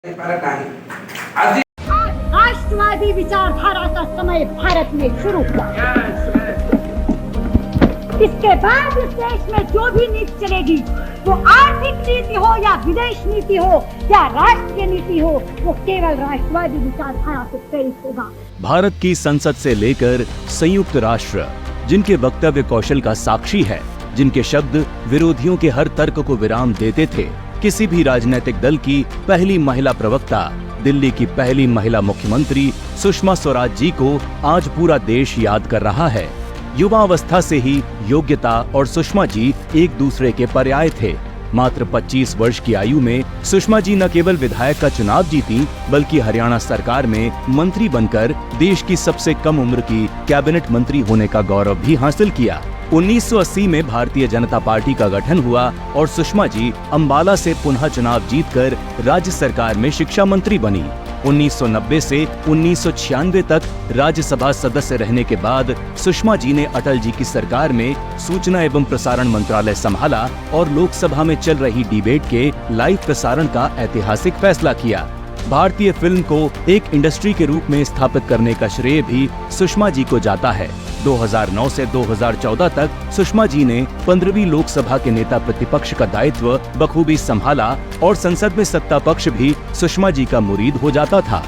फरक आहे। आज राष्ट्रवादी विचारधारा का समय भारत में शुरू हुआ। इसके बाद इस देश में जो भी नीति चलेगी, वो आर्थिक नीति हो या विदेश नीति हो या राष्ट्रीय नीति हो, वो केवल राष्ट्रवादी विचारधारा से प्रेरित होगा। भारत की संसद से लेकर संयुक्त राष्ट्र जिनके वक्तव्य कौशल का साक्षी है, जिनके शब्द विरोधियों के हर तर्क को विराम देते थे, किसी भी राजनीतिक दल की पहली महिला प्रवक्ता, दिल्ली की पहली महिला मुख्यमंत्री सुषमा स्वराज जी को आज पूरा देश याद कर रहा है। युवा अवस्था से ही योग्यता और सुषमा जी एक दूसरे के पर्याय थे। मात्र 25 वर्ष की आयु में सुषमा जी न केवल विधायक का चुनाव जीती, बल्कि हरियाणा सरकार में मंत्री बनकर देश की सबसे कम उम्र की कैबिनेट मंत्री होने का गौरव भी हासिल किया। 1980 में भारतीय जनता पार्टी का गठन हुआ और सुषमा जी अंबाला से पुनः चुनाव जीतकर राज्य सरकार में शिक्षा मंत्री बनी। 1990 से 1996 तक राज्यसभा सदस्य रहने के बाद सुषमा जी ने अटल जी की सरकार में सूचना एवं प्रसारण मंत्रालय संभाला और लोकसभा में चल रही डिबेट के लाइव प्रसारण का ऐतिहासिक फैसला किया। भारतीय फिल्म को एक इंडस्ट्री के रूप में स्थापित करने का श्रेय भी सुषमा जी को जाता है। 2009 से 2014 तक सुषमा जी ने 15वीं लोकसभा के नेता प्रतिपक्ष का दायित्व बखूबी संभाला और संसद में सत्ता पक्ष भी सुषमा जी का मुरीद हो जाता था।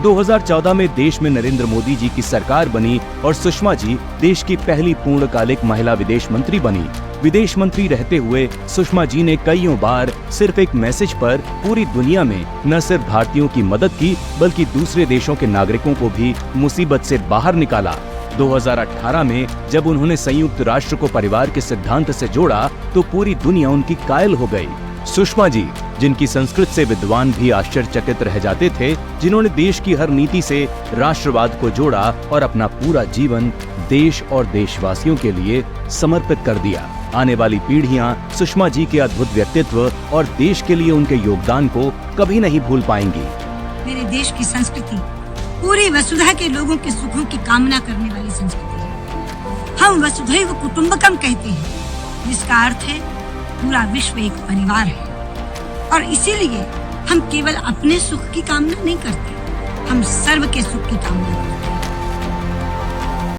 2014 में देश में नरेंद्र मोदी जी की सरकार बनी और सुषमा जी देश की पहली पूर्णकालिक महिला विदेश मंत्री बनी। विदेश मंत्री रहते हुए सुषमा जी ने कईयों बार सिर्फ एक मैसेज पर पूरी दुनिया में न सिर्फ भारतीयों की मदद की, बल्कि दूसरे देशों के नागरिकों को भी मुसीबत से बाहर निकाला। 2018 में जब उन्होंने संयुक्त राष्ट्र को परिवार के सिद्धांत से जोड़ा, तो पूरी दुनिया उनकी कायल हो गई। सुषमा जी, जिनकी संस्कृत से विद्वान भी आश्चर्यचकित रह जाते थे, जिन्होंने देश की हर नीति से राष्ट्रवाद को जोड़ा और अपना पूरा जीवन देश और देशवासियों के लिए समर्पित कर दिया। आने वाली पीढ़ियां सुषमा जी के अद्भुत व्यक्तित्व और देश के लिए उनके योगदान को कभी नहीं भूल पाएंगी। मेरे देश की संस्कृति पूरी वसुधा के लोगों के सुखों की कामना करने वाली संस्कृति है। हम वसुधैव कुटुंबकम कहते हैं, जिसका अर्थ है पूरा विश्व एक परिवार है। और इसीलिए हम केवल अपने सुख की कामना नहीं करते, हम सर्व के सुख की कामना करते हैं।